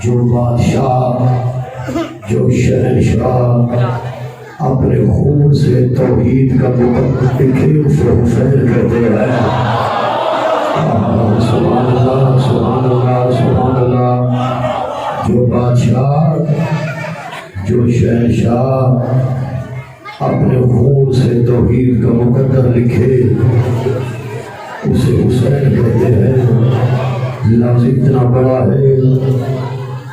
جو بادشاہ جو شہنشاہ اپنے خون سے توحید کا مقدس لکھے اسے حسین کہتے ہیں۔ سبحان اللہ سبحان اللہ سبحان اللہ۔ جو بادشاہ جو شہنشاہ اپنے خون سے توحید کا مقدر لکھے اسے حسین کہتے ہیں۔ لفظ اتنا بڑا ہے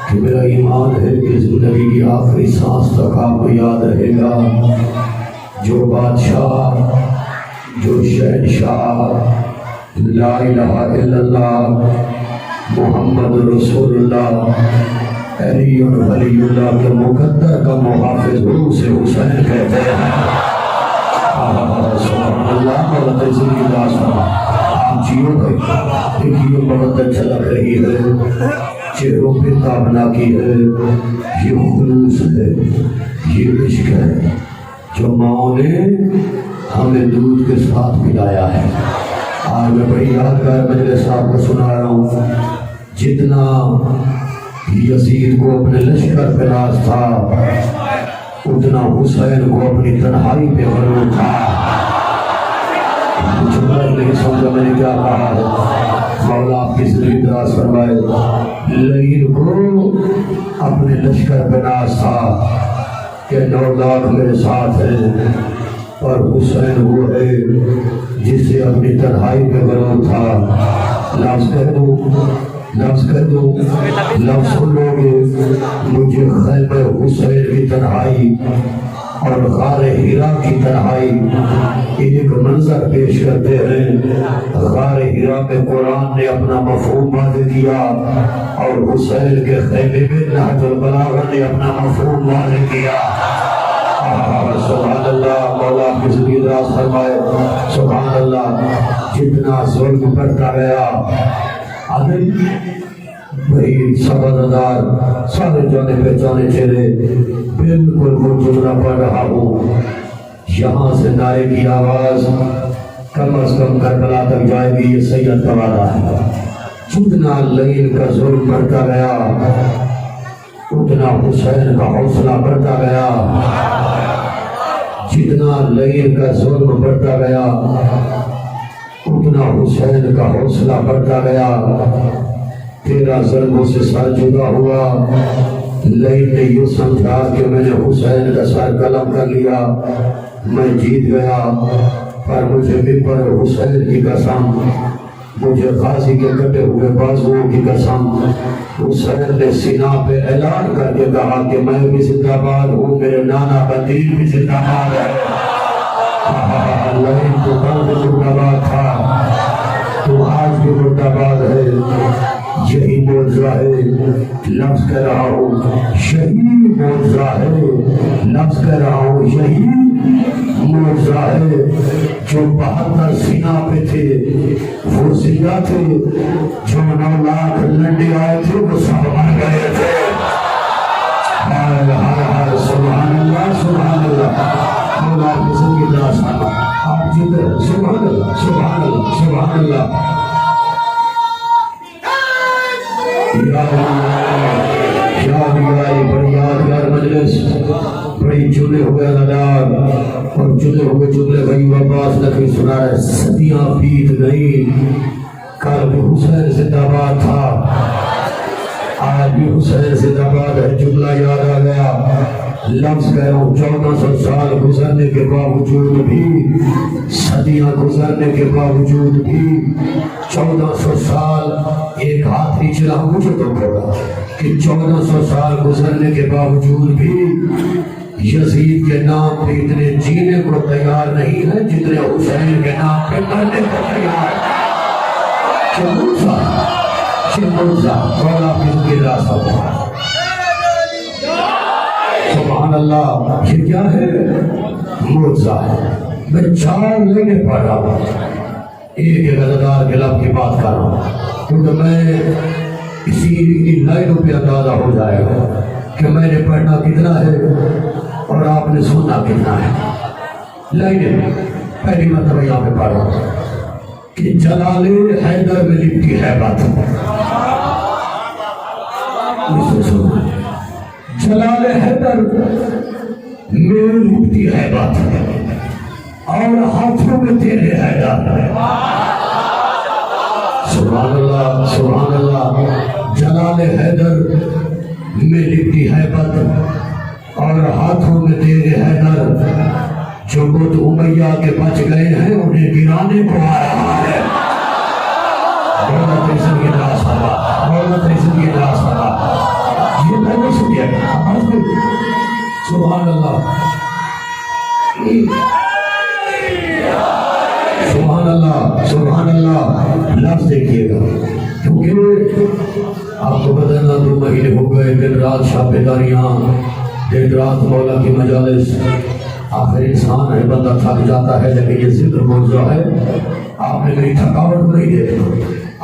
کہ میرا ایمان ہے کہ زندگی کی آخری سانس تک آپ کو یاد رہے گا۔ جو بادشاہ جو شہنشاہ لا الہ الا اللہ محمد رسول اللہ علی ولی اللہ کے مقدر کا محافظ ہو اسے حسین کہتے ہیں۔ سبحان اللہ مولا تیسر کی داستان آپ جیو گئے دیکھیے بہت اچھا لگ رہی ہے، چہروں پہ تابنا کی ہے، یہ خلوص ہے، یہ عشق ہے جو ماں نے ہمیں دودھ کے ساتھ پلایا ہے۔ آج میں بڑی یادگار مجلس صاحب کو سنا رہا ہوں۔ جتنا یزید کو اپنے لشکر پہ ناز تھا اتنا حسین کو اپنی تنہائی پہ غرور تھا۔ کچھ نہیں سمجھا میں نے کیا کہا ہے، مولا آپ کی زندگی دراز فرمائے۔ لیکن کو اپنے لشکر پہ ناز تھا کہ 9 لاکھ میرے ساتھ ہیں، اور حسین وہ ہے جسے اپنی تنہائی پہ غرور تھا۔ لفظ کہہ دو لفظ کہہ دو لفظ سن لو گے مجھے خیمہ حسین کی تنہائی اور غار ہیرا کی تنہائی ایک منظر پیش کرتے ہیں۔ غار ہیرا میں قرآن نے اپنا مفہوم واضح کیا اور حسین کے خیمے میں نہج البلاغہ نے اپنا مفہوم واضح کیا۔ سبحان اللہ مولا کی زندگی دراز فرمائے۔ سبحان اللہ۔ جتنا ظلم بڑھتا گیا عدل وہی سبزدار سارے جانے پہچانے چہرے بالکل وہ جملہ پڑھ رہا ہوں، یہاں سے نعرے کی آواز کم از کم کربلا تک جائے گی، یہ سید کا وعدہ ہے۔ جتنا لعین کا ظلم بڑھتا گیا اتنا حسین کا حوصلہ بڑھتا گیا، جتنا لعین کا ظلم بڑھتا گیا اتنا حسین کا حوصلہ بڑھتا گیا۔ تیرا ظلموں سے سر جدا ہوا، لعین نے یہ سمجھا کہ میں نے حسین کا سر قلم کر لیا، میں جیت گیا، پر مجھے ممبر حسین کی قسم، مجھے غازی کے کٹے ہوئے بازوؤں کی قسم، حسین نے سینہ پہ اعلان کر کے کہا کہ میں بھی زندہ باد ہوں، میرے نانا کا دین بھی زندہ باد ہے۔ لعین تو کل بھی زندہ باد تھا تو آج بھی زندہ باد ہے، یہی معجزہ ہے۔ لفظ کہہ رہا ہوں یہی معجزہ ہے، لفظ کہہ رہا ہوں یہی معجزہ ہے۔ جو 72 سینہ پہ تھے وہ زندہ تھے، جو 9 لاکھ لنڈے آئے تھے وہ سب مر گئے تھے۔ سبحان اللہ سبحان اللہ مولا کی زندگی دراز فرمائے۔ آپ جدھر سبحان اللہ سبحان اللہ سبحان اللہ۔ بڑی یادگار مجلس، بڑی چنے ہوئے ندار اور چنے ہوئے جملے بھائی عباس نقوی سنا رہے۔ صدیاں بیت گئی، کل بھی حسین زندہ باد تھا، آج بھی حسین زندہ باد ہے۔ جملہ یاد آ گیا، لفظ کہہ رہا ہوں 1400 سال گزرنے کے باوجود بھی، صدیاں گزرنے کے باوجود بھی، 1400 سال ایک ہاتھ ہی چلا، مجھے تو پڑا کہ 1400 سال گزرنے کے باوجود بھی یزید کے نام پہ اتنے جینے کو تیار نہیں ہے جتنے حسین کے نام پہ مرنے کو تیار ہے۔ مولا کی زندگی دراز فرمائے۔ سبحان اللہ۔ یہ کیا ہے؟ معجزہ ہے۔ میں 4 لائنیں پڑھ رہا ہوں، ایک غزدار کے لفظ کی بات کر رہا ہوں، کیونکہ میں اسی لائنوں پہ اندازہ ہو جائے گا کہ میں نے پڑھنا کتنا ہے اور آپ نے سننا کتنا ہے۔ لائنیں پہلی مرتبہ یہاں پہ پڑھ رہا ہوں کہ جلال حیدر میں لپٹی ہے بات، جلال حیدر میں لپٹی ہے بات اور ہاتھوں میں تیرے حیدر. سبحان اللہ سبحان اللہ. جلال حیدر میں لپٹی ہے بات اور ہاتھوں میں تیرے حیدر. جو بت امیہ کے بچ گئے ہیں انہیں گرانے کو آ رہا ہے. دولت عزت کی ناز فرما, دولت عزت کی ناز فرما. یہ میں نے سنیا سبحان اللہ سبحان اللہ سبحان اللہ. لفظ دیکھیے گا کیونکہ آپ کو بدلنا 2 مہینے ہو گئے. دن رات شاہ بیداریاں, دن رات مولا کی مجالس. آخر انسان ہے, بندہ تھک جاتا ہے, لیکن یہ ذکر موضوع ہے. آپ نے میری تھکاوٹ کو نہیں دیکھنا,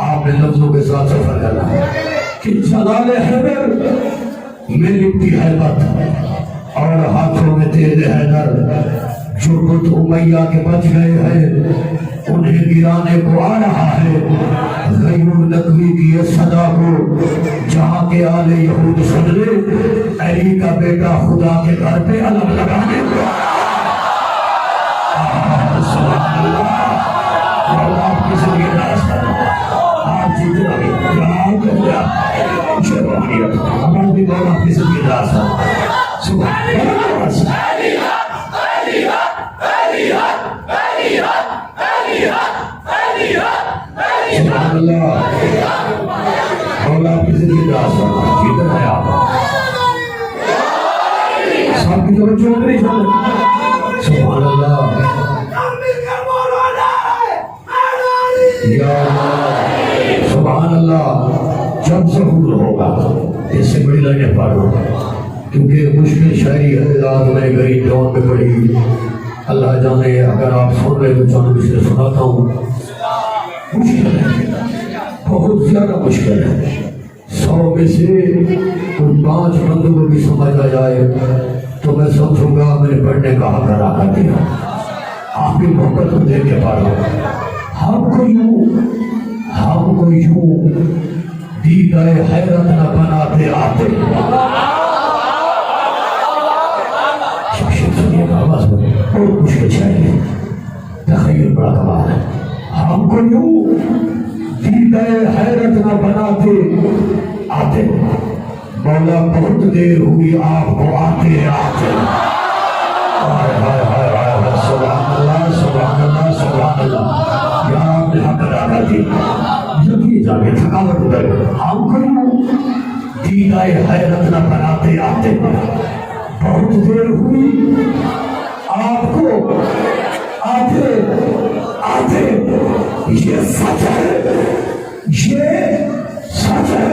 آپ نے لفظوں کے ساتھ سفر کرنا ہے کہ جلال حیدر میں لپٹی ہے بات اور ہاتھوں میں تیرے حیدر. جو بت امیہ کے بچ گئے ہیں انہیں گرانے کو آ رہا ہے. غیر النقوی کی اس صدا کو جہاں کے آل یہود سن لے, علی کا بیٹا خدا کے گھر پہ علم لگانے کو آ رہا ہے. سبحان اللہ. مولا آپ کی زندگی راستہ آپ جتنا بھی جہاں کر لیا شروعیت ہمارا بھی مولا آپ کی زندگی راستہ. سبحان اللہ. سبحان اللہ. مولا آپ کی زندگی راستہ جتنا ہے آپ سب کی توجہ نہیں چھوڑ. سبحان اللہ. یا سبحان اللہ. جب ظہور ہوگا اس سے بڑی لائنیں پڑھو کیونکہ مشکل شاعری حضرات میں گئی دور میں پڑھی. اللہ جانے اگر آپ سن رہے تو چاند میں سے سناتا ہوں. مشکل ہے, بہت زیادہ مشکل ہے. 100 میں سے کوئی 5 بندوں کو بھی سمجھ آ جائے تو میں سمجھوں گا میں نے پڑھنے کا حق ادا کر دیا. آپ بھی محبت کو دیکھ کے پڑھو. ہم کو یوں دیدہ حیرت نہ بناتے آتے. سنیے گا آواز میں بہت مشکل چاہیے, تخیل بڑا کمال ہے. ہم کو یوں دیدہ حیرت نہ بناتے آتے. مولا بہت دیر ہوئی آپ کو آتے آتے. سبحان اللہ سبحان اللہ سبحان اللہ. یا آپ نے حق ادا کر دی. جبھی جا کے تھکاوٹ ادھر. ہم کو دیدہ حیرت نہ بناتے آتے. بہت دیر ہوئی آپ کو آتے آتے. یہ سچ ہے, یہ سچ ہے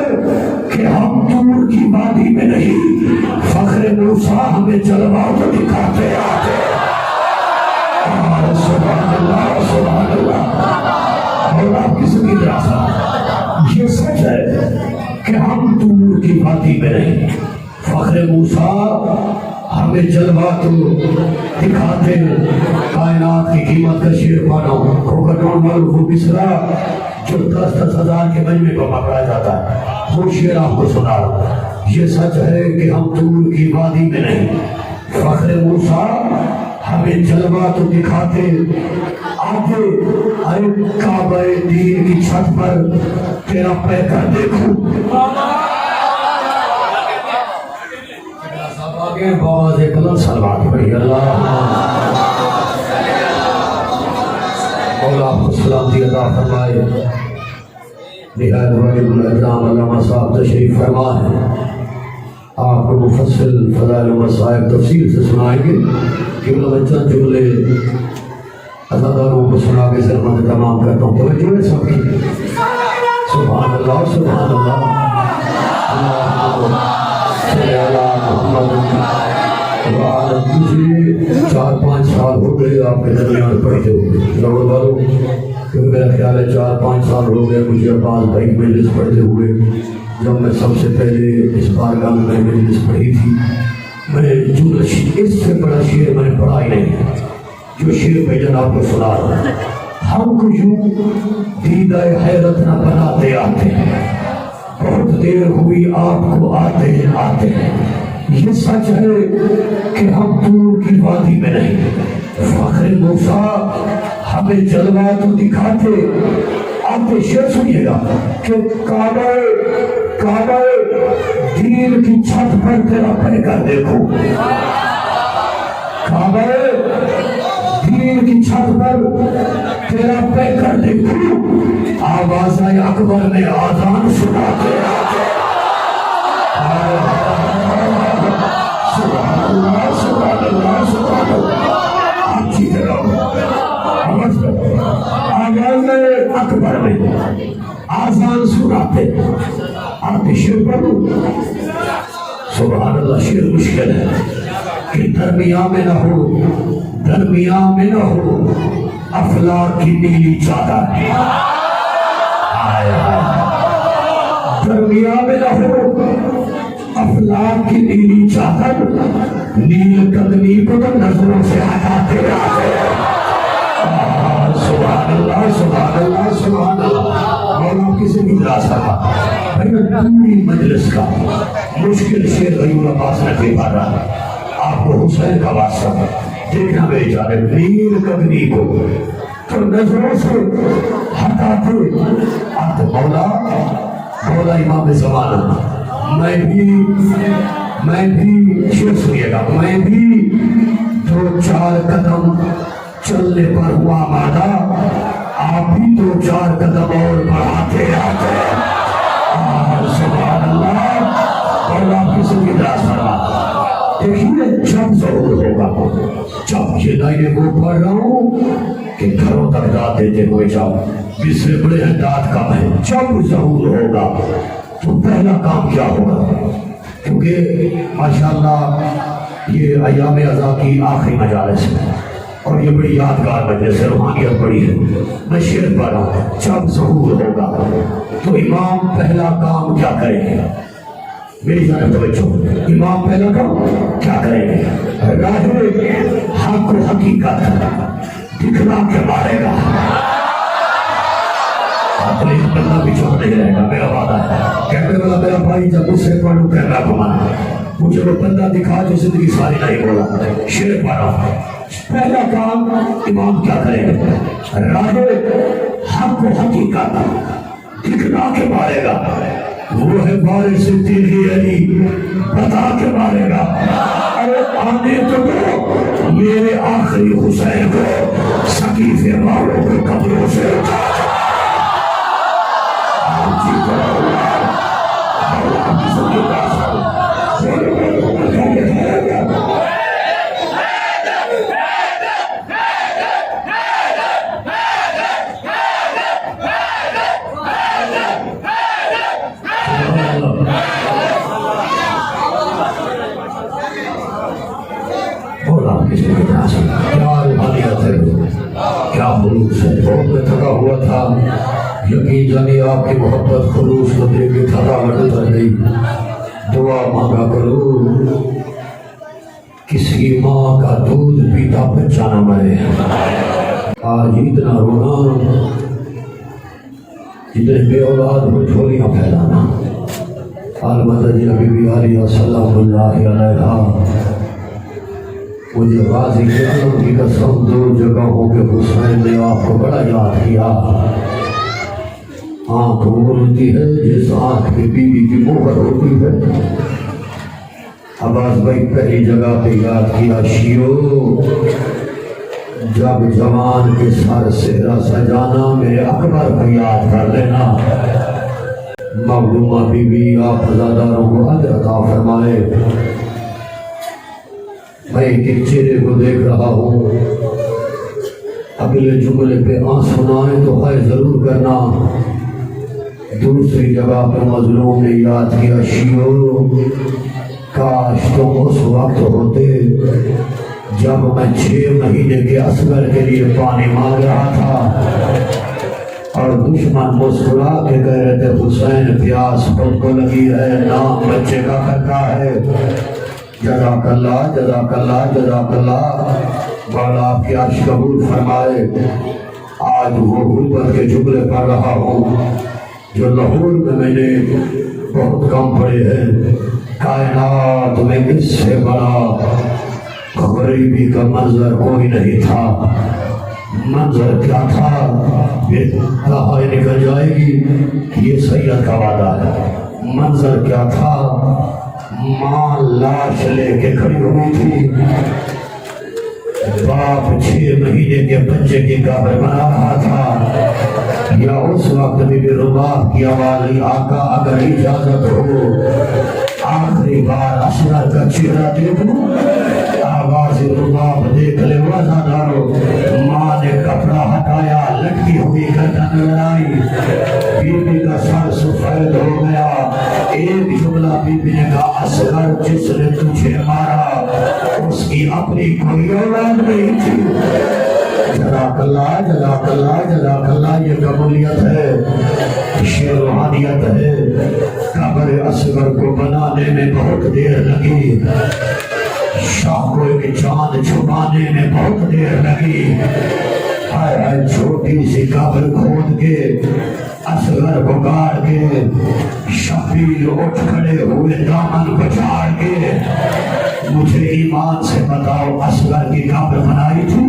کہ ہم دور کی وادی میں نہیں, فخر موسیٰ ہمیں جلوہ کو دکھاتے آتے. سبحان اللہ سبحان اللہ. اور آپ کی زندگی راستہ یہ سچ ہے کہ ہم دور کی وادی میں نہیں, فخر موسیٰ ہمیں جلوہ تو دکھاتے. کائنات کی قیمت کا شعر پانا کھوکھٹون والوں وہ بسرا جو 10-10 ہزار کے مجمع کو پکڑا جاتا ہے, وہ شعر آپ کو سنا. یہ سچ ہے کہ ہم دور کی وادی میں نہیں, فخر موسیٰ ہمیں جلوہ تو دکھاتے آتے. اے کعبہ دین کی چھت پر تیرا پیکر دیکھوں. آگے باز قلم سلوات پڑھی. اللہ مولا آپ کو سلامتی عطا فرمائے. نہایت واجب الاحترام علامہ صاحب تشریف فرما ہے. آپ کو مفصل فضائل و مصائب تفصیل سے سنائیں گے کہ میں چند جملے عزاداروں کو سنا کے سرمن تمام کرتا ہوں. توجہ ہے سب کی. سبحان اللہ سبحان اللہ. مجھے 4-5 سال ہو گئے آپ کے درمیان پڑھتے ہوئے روڈ والوں, کیونکہ میرا خیال ہے 4-5 سال ہو گئے مجھے عباس بھائی مجلس پڑھتے ہوئے. جب میں سب سے پہلے اس بارگاہ میں مجلس پڑھی تھی, میں جو اس سے بڑا شعر میں نے پڑھا ہی نہیں جو شعر میں جناب کو سنا رہا ہوں. ہم کو یوں دیدہ حیرت نہ بناتے آتے ہیں. بہت دیر ہوئی آپ کو آتے آتے، یہ سچ ہے کہ ہم دور کی وادی میں نہیں، فخر موسیٰ ہمیں جلوہ تو دکھاتے۔ آپ شعر سنیے گا کہ کعبہ دین کی چھت پر تیرا پہ کر دیکھو، کعبہ دین کی چھت پر تیرا پہ کر دیکھو، آواز اکبر میں آذان سناتے سبحان اللہ سبحان اللہ سبحان اللہ۔ آپ جیتے رہو، آواز اکبر میں آذان سناتے۔ آپ شعر پڑھو، سبحان اللہ۔ شعر مشکل ہے کہ درمیان میں نہ ہو افلاک کی نیلی چادر، درمیان میں نہ ہو افلاک کی نیلی چادر، نیل قدمی کو تو نظروں سے ہٹاتے آتے۔ سبحان اللہ سبحان اللہ سبحان اللہ۔ مولا کسی بھی دراز کرنا پوری مجلس کا مشکل شعر غیور عباس نے بھی پڑھ رہا ہے۔ آپ کو حسین کا واسطہ دیکھنا میری جانب، نیل قدمی کو تو نظروں سے ہٹاتے آتے۔ مولا امام زمانہ، میں بھی شعر سنیے گا، میں بھی 2-4 قدم چلنے پر ہوا آمادہ، آپ بھی 2-4 قدم اور بڑھاتے آتے۔ سبحان اللہ۔ مولا کسی کی دراز فرما۔ دیکھیے جب ضرور ہوگا، جب یہ لائنیں وہ پڑھ رہا ہوں کہ گھروں تک داد دیتے ہوئے جاؤ، جس سے بڑے ہیں داد کم ہے، جب ضرور ہوگا تو پہلا کام کیا ہوگا؟ کیونکہ ماشاءاللہ یہ ایام عزا کی آخری مجالس ہے اور یہ بڑی یادگار مجلس ہے، روحانیت بڑی ہے۔ میں شعر پڑھ رہا ہوں، جب ظہور ہوگا تو امام پہلا کام کیا کریں گے؟ میری جانب توجہ، امام پہلا کام کیا کریں گے؟ راہ حق و حقیقت دکھلا کے مارے گا۔ پلیز بندہ بھی چھوڑ نہیں رہے گا، میرا وعدہ ہے۔ کہنے والا میرا بھائی جب مجھ سے پڑھوں کہنا گھمانا، مجھے وہ بندہ دکھا جو زندگی ساری نہیں بولا۔ شعر پڑھا، پہلا کام امام کیا کرے گا؟ راہ حق و حقیقت دکھلا کے مارے گا۔ وہ ہے بارش سے تیری علی بتا کے مارے گا۔ ارے آنے تو دو میرے آخری حسین کو سقیف والوں کے قبروں سے اٹھا۔ کیا خلوص ہے، بہت میں تھکا ہوا تھا، یقین جانی آپ کی محبت خلوص کو دے کے تھکاوٹ اتر گئی۔ دعا مانگا کرو کسی ماں کا دودھ پیتا بچہ نہ مرے۔ آج اتنا رونا، جتنے بے اولاد ہو جھولیاں پھیلانا۔ البتہ جی ابھی بھی علیہ سلام اللہ علیہ، مجھے غازی کے علم کی قسم 2 جگہوں کے حسین نے آپ کو بڑا یاد کیا۔ آنکھ وہ ہوتی ہے جس آنکھ پہ بی بی کی مہر ہوتی ہے۔ عباس بھائی پہلی جگہ پہ یاد کیا، شیو جب جوان کے سر سہرا سجانا میرے اکبر کو یاد کر لینا۔ مخدومہ بی بی آپ عزاداروں کو اجر عطا فرمائے۔ میں ایک چہرے کو دیکھ رہا ہوں، اگلے جملے پہ آنسو نہ آئے تو خیر ضرور کرنا۔ دوسری جگہ پہ مظلوم نے یاد کیا، شیو کاش تم اس وقت ہوتے جب میں 6 مہینے کے اصغر کے لیے پانی مانگ رہا تھا اور دشمن مسکرا کے کہہ رہے تھے حسین پیاس خود کو لگی ہے، نام بچے کا کرتا ہے۔ جزاک اللہ جزاک اللہ جزاک اللہ، مولا آپ کی عرش قبول فرمائے۔ آج وہ غربت کے جملے پڑھ رہا ہوں جو لاہور میں نے بہت کم پڑے ہیں۔ کائنات میں اس سے بڑا غریبی کا منظر کوئی نہیں تھا۔ منظر کیا تھا؟ یہ رہائی نکل جائے گی، یہ سید کا وعدہ ہے۔ منظر کیا تھا؟ ماں لاش لے کے کھڑی ہوئی تھی، باپ 6 مہینے کے بچے کی قبر بنا رہا تھا۔ یا اس وقت بھی رباب کی آواز آئی، آقا اگر اجازت ہو آخری بار اصغر کا چہرہ دیکھو۔ آواز رباب دیکھ لے وزادارو۔ ماں نے کپڑا ہٹایا، لٹکی ہوئی گردن لڑائی، بی بی کا سر سفید ہو گیا۔ ایک جملہ بی بی نے کہا، اصغر جس نے تجھے مارا اس کی اپنی کوئی اولاد نہیں تھی۔ جزاک اللہ جزاک اللہ جزاک اللہ، یہ قبولیت ہے، یہ روحانیت ہے۔ قبر اصغر کو بنانے میں بہت دیر لگی، شاخوں کے چاند چھپانے میں بہت دیر لگی۔ ہائے ہائے، چھوٹی سی قبر کھود کے اصغر کو گاڑ کے، شبیر اٹھ کھڑے ہوئے دامن کو جھاڑ کے، مجھے ایمان سے بتاؤ اصغر کی قبر بنائی تھی؟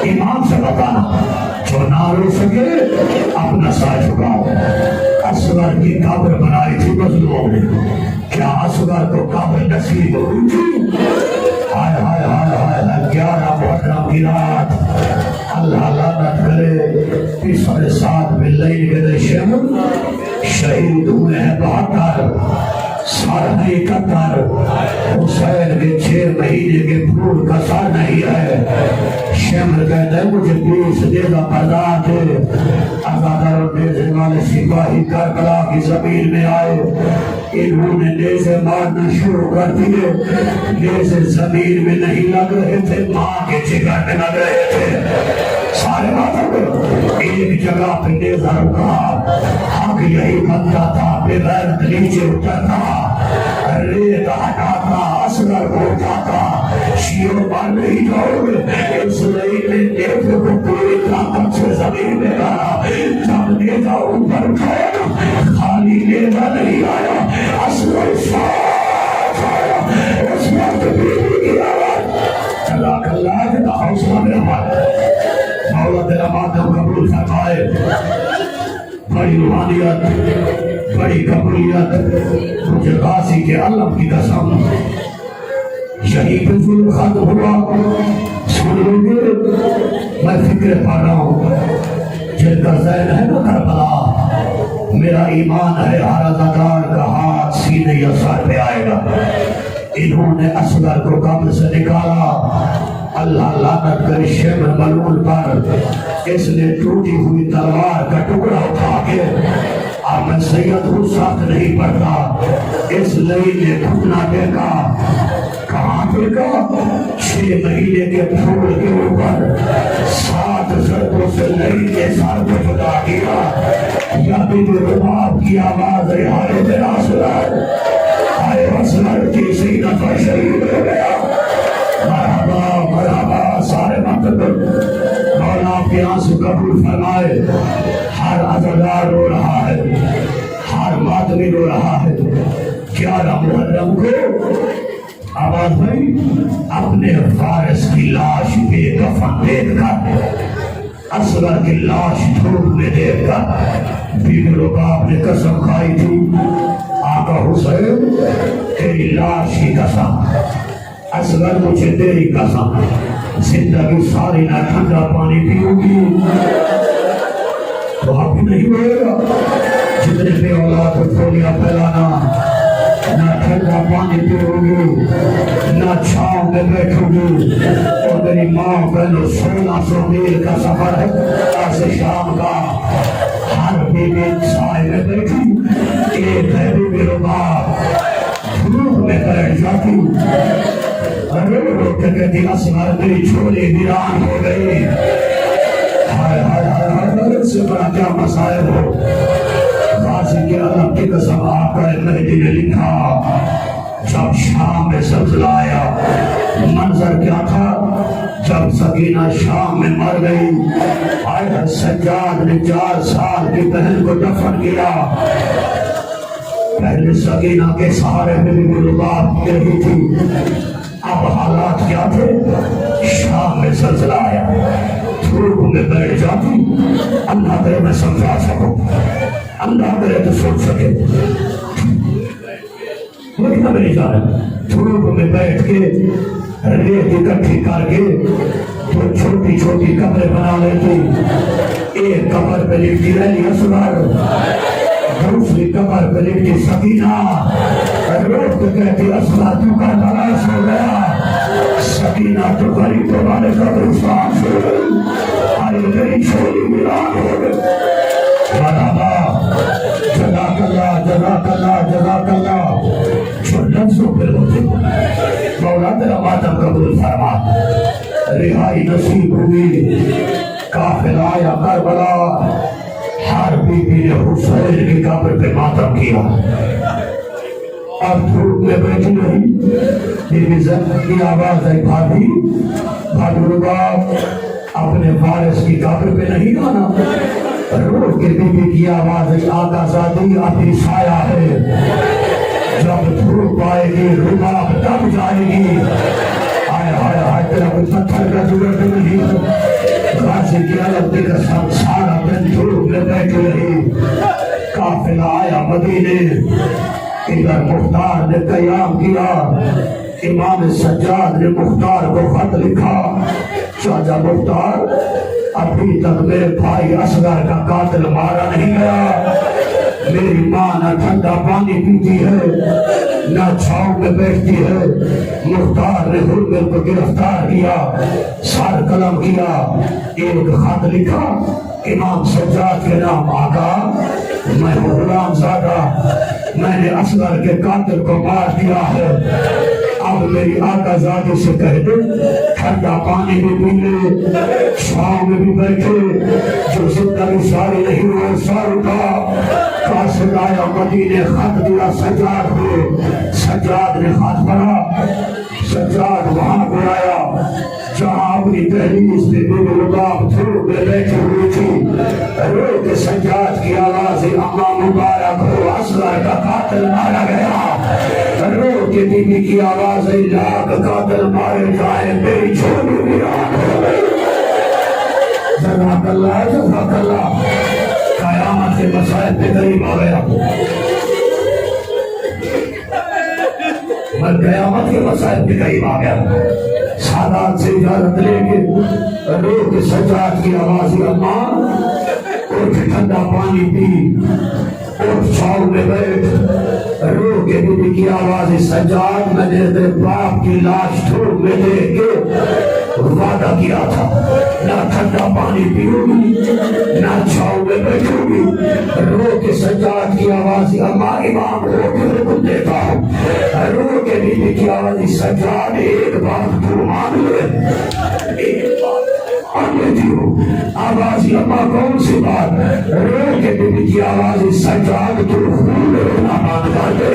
ایمان سے بتانا، جو نہ رو سکے اپنا سر جھکاؤ۔ اصغر کی قبر بنائی تھی مظلوموں نے، کیا اصغر کو قبر نصیب ہوئی تھی؟ ہائے ہائے ہائے ہائے، 11 محرم کی رات، اللہ لعنت کرے، تیسرے ساتھ میں لیل کے شمع شہید ہوئے ہیں 72، سر نہیں قطر، حسین کے 6 مہینے کے پھول کا سر نہیں ہے۔ شمر کہتا ہے مجھے 20 دیگا پردہ دے۔ عزاداروں نیزے والے سپاہی کربلا کی زمین میں آئے، انہوں نے نیزے مارنا شروع کر دیے۔ نیزے زمین میں نہیں لگ رہے تھے، ماں کے جگر میں لگ رہے تھے۔ سارے باتوں میں ایک جگہ پہ نیزہ رکا، حق یہی بنتا تھا، بے غیرت نیچے اترتا، ریت ہٹاتا، اصغر کو اٹھاتا، شیعوں پر نہیں جاؤ گے۔ اس لیے میں نیزے کو پوری طاقت سے زمین میں ڈالا۔ جب نیزہ اوپر اٹھایا، خالی نیزہ نہیں آیا، اصغر ساتھ آیا۔ اس وقت بیوی کی آواز، جزاک اللہ کا حوصلہ میں ہمارا مولا تیرا ماتم قبول فرمائے۔ بڑی روحانیت، بڑی قبولیت، مجھے غازی کے علم کی قسم، یہی پہ ظلم ختم ہوا۔ سن لو گے، میں فکر پا رہا ہوں، جن کا ذہن ہے نا کربلا، میرا ایمان ہے ہر عزادار کا ہاتھ سینے یا سر پہ آئے گا۔ انہوں نے اصغر کو قبر سے نکالا، اللہ لعنت کر شمر ملعون پر، اس نے ٹوٹی ہوئی تلوار کا ٹکڑا اٹھا کے، اب میں سید ہوں ساتھ نہیں پڑتا، اس لئی نے گھٹنا ٹیکا۔ کہاں ٹیکا؟ 6 مہینے کے پھول کے اوپر 7 ضربوں سے لئی نے سر کو جدا کیا۔ یا بھی رباب کی آواز ہے، ہائے میرا اصغر، ہائے اصغر کی سینہ پر شہید ہو گیا۔ مرحبا مرحبا، سارے مقدم مولا آپ کے آنسو قبول فرمائے۔ ہر عزادار رو رہا ہے، ہر ماتمی رو رہا ہے۔ 11 محرم کو آواز بھائی اپنے وارث کی لاش بے کفن دیکھ کر، اصغر کی لاش دھوپ میں دیکھ کر، بی بی رباب نے قسم کھائی تھی، آقا حسین تیری لاش کی قسم، اصغر مجھے تیری قسم، زندگی ساری نہ ٹھنڈا پانی پیوں گی تو آپ نہیں ہوئے گا۔ جتنے بے اولاد کو پھولیاں پھیلانا، نہ ٹھنڈا پانی پیو گی، نہ چھاؤں میں بیٹھو گی۔ اور میری ماں بہنوں 1600 میل کا سفر ہے سے شام کا، ہر بیوی سائے میں بیٹھی، ایک ہے بی بی رباب دھوپ میں بیٹھ جاتی، رو کے کہتی اصغر میری چھولی ویران ہو گئی۔ ہائے ہائے ہائے ہائے، اس سے بڑا کیا مسائل ہو۔ غازی کے علم کی قسم آقا مہدی نے لکھا، جب شام میں زلزلہ آیا، منظر کیا تھا؟ جب سکینہ شام میں مر گئی، آئے سجاد نے 4 سال کی بہن کو دفن کیا، پہلے سکینہ کے سہارے میں بھی رباب نہیں تھی، اب حالات کیا تھے؟ شام میں زلزلہ آیا، دھوپ میں بیٹھ جاتی، اللہ کرے میں سمجھا سکوں، اللہ کرے تو سن سکے، لیکن میری جان دھوپ میں بیٹھ کے ریت اکٹھی کر کے تو چھوٹی چھوٹی قبریں بنا لیتی، ایک قبر پہ لکھتی رہی اصغر، دوسری قبر پہ لکھتی سکینہ، روز کہتی اصغر تو کا تلاش ہو گیا، سکینہ تو غریب والے قبرستان سے ہر گئی چھوڑی ویران ہو گئی۔ مرحبا، جزاک اللہ جزاک اللہ جزاک اللہ، جو لفظوں پہ ہوتے مولا تیرا ماتم قبول فرما، رہائی نصیب ہوئی، قافلہ آیا کربلا، ہر بی بی نے حسین کی قبر پہ ماتم کیا، اب دھوپ میں بیٹھی رہی، بی بی زینب کی آواز ہے بھابی بھابی رباب اپنے وارث کی قبر پہ نہیں آنا، روح کے بی بی کی آواز ہے آقا زادی ابھی سایہ ہے، جب دھوپ آئے گی رباب تب جائے گی، آئے آئے آئے تیرا کوئی پتھر کا ضرورت نہیں، غازی کی علم کی قسم سارا دن دھوپ میں بیٹھی رہی، قافلہ آیا مدینے، ادھر مختار نے قیام کیا، امام سجاد نے مختار کو خط لکھا، چاچا مختار ابھی تک میرے بھائی اصغر کا قاتل مارا نہیں گیا، میری ماں نہ ٹھنڈا پانی پیتی ہے نہ چھاؤں میں بیٹھتی ہے، مختار نے حرمت کو گرفتار کیا، سر قلم کیا، ایک خط لکھا امام سجاد کے نام، آقا میں غلام زادہ، میں نے اصغر کے قاتل کو مار دیا ہے، اب میری آقا زادی سے کہہ دے ٹھنڈا پانی بھی پی لے، چھاؤں میں بھی بیٹھے، جو زندگی ساری نہیں ہوئے ساروں کا، قاصد آیا مدینے خط دیا سجاد کو، سجاد نے خط پڑھا، سجاد وہاں پر آیا جہاں اپنی دہلیز پہ بے رباب دھوپ میں بیٹھی ہوئی تھی، رو کے سجاد کی آواز اما مبارک ہو اصغر کا قاتل مارا گیا، رو کے بی بی کی آواز لاکھ قاتل مارے جائیں میری چھوٹی ویران ہو گئی۔ جزاک اللہ جزاک اللہ، قیامت کے مسائل پہ قریب آ گیا، میں قیامت کے مسائل پہ قریب آ گیا، سادات سے اجازت لے کے رو کے سجاد کی آواز اماں اٹھ ٹھنڈا پانی پی، اٹھ چھاؤں میں بیٹھ، رو کے بی بی کی آواز سجاد میں نے تیرے باپ کی لاش دھوپ میں دیکھ کے وعدہ کیا تھا، نہ ٹھنڈا پانی پیوں گی نہ چھاؤں میں بیٹھوں گی، رو کے سجاد کی آواز اماں امام ہو کے حکم دیتا ہوں، رو کے بی بی کی آواز سجاد ایک بات تو مان لے، ایک بات مان لیتی ہوں، آواز اماں کون سی بات، رو کے بی بی کی آواز سجاد تو خون رونا مان کر دے،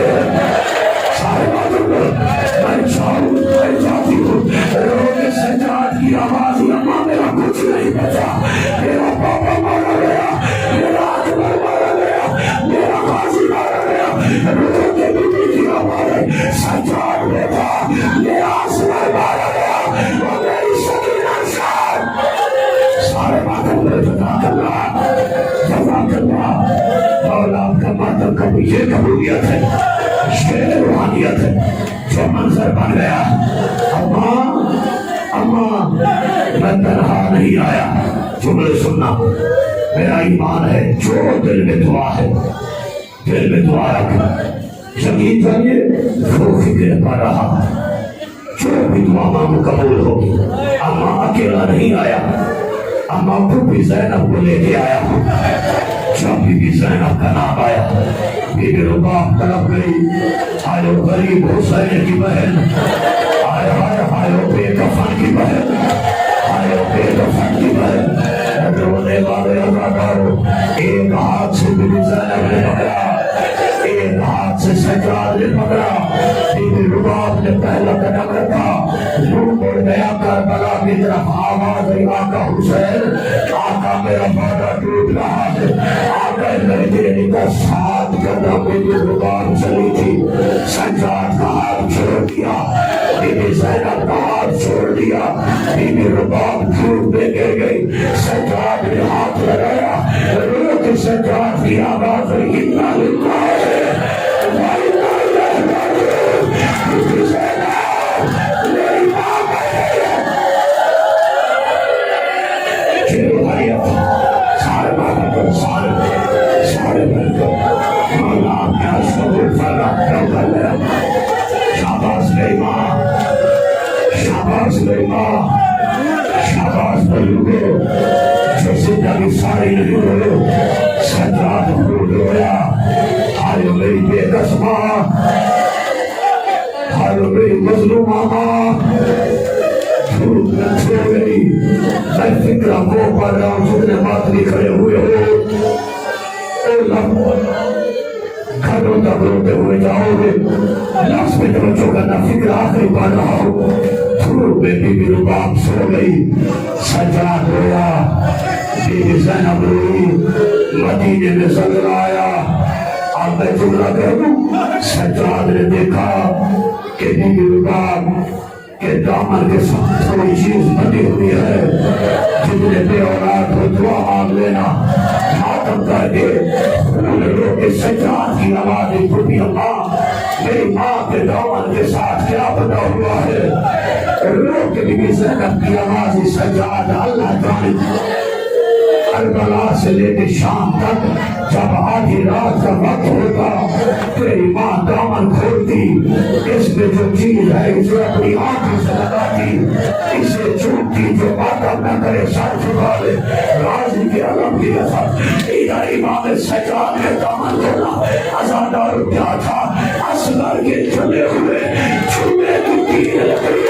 سارے باتوں کو میں چھاؤں میں جاتی ہوں، رو کے سجاد کی آواز اماں میرا کچھ نہیں بچا، میرا پاپا مارا گیا، میرا اکبر مارا گیا، میرا غازی مارا گیا، رو کے بی بی کی آواز سجاد بیٹا میرا اصغر مارا گیا، وہ میری سکینہ شاد، سارے باتوں کو جزاک اللہ جزاک اللہ، مولا آپ کا ماتم کا یہ قبولیت ہے، شیر روحانیت ہے، جو منظر بن گیا، اماں اماں میں تنہا نہیں آیا، جملے سننا، میرا ایمان ہے جو دل میں دعا ہے، دل میں دعا رکھ، یقین جانیے وہ فکر پر رہا، جو بھی دعا مانگو قبول ہوگی، اماں اکیلا نہیں آیا، اماں کو بھی زینب کو لے کے آیا ہوں، جب بھی زینب کا نام آیا، بی بی رباب طرف گئی، آئے غریب حسین کی بہن، آئے آئے آئے بے کفن کی بہن، آئے بے کفن کی بہن، رونے والے عزادارو، ایک ہاتھ سے بی بی زینب نے پکڑا، ایک ہاتھ سے سجاد نے پکڑا، بی بی رباب نے پہلا قدم رکھا، روح گیا کربلا کی طرف آواز آئی آقا حسین آقا میرا وعدہ ٹوٹ رہا ہے آقا میرے کا ساتھ کرنا میری زبان چلی تھی سجاد کا ہاتھ چھوڑ دیا بی بی زینب کا ہاتھ چھوڑ دیا بی بی رباب دھوپ میں گر گئی سجاد نے ہاتھ لگایا روح کی سجاد کی آواز ہوئی انا للہ شاباش میری ماں شاباش میری ماں شاباش بلوگو جو زندگی ساری نہیں ہوئے سجاد خود رویا آئے میری بے کس ماں آئے میری مظلومہ ماں دھوپ میں چھو گئی میں فکرہ کو پڑھ رہا ہوں جتنے ماتری کھڑے ہوئے ہو اے لفظ گھروں تک روتے ہوئے جاؤ گے لاس میں توجہ کرنا فکر آخری پڑھ رہا ہوں دھوپ میں بی بی رباب سو گئی سجاد رویا بی بی زینب روئی مدینے میں زلزلہ آیا اب میں جملہ کہہ دوں سجاد نے دیکھا کہ بی بی رباب کے دامن کے ساتھ کوئی چیز بندی ہوئی ہے جتنے بے اولاد ہو دعا مانگ لینا ماتم کر کے لوگ کے سجاد کی آواز پھوٹی اللہ میری ماں کے دامن کے ساتھ کیا بنا ہوا ہے لوگ کے بی بی زینب کی آواز سجاد اللہ جانے کربلا سے لے کے شام تک جب آدھی رات کا وقت ہوتا تیری ماں دامن کھولتی اس میں جو چیز ہے جو اپنی آنکھوں سے لگاتی اسے چھوٹتی جو باتیں نہ کرے سر چھپا لے راضی کے علم کی اثر ادھر امام سجاد نے دامن کھولا ازادار کیا تھا اصغر کے چلے ہوئے چھوٹے کی تیر لگی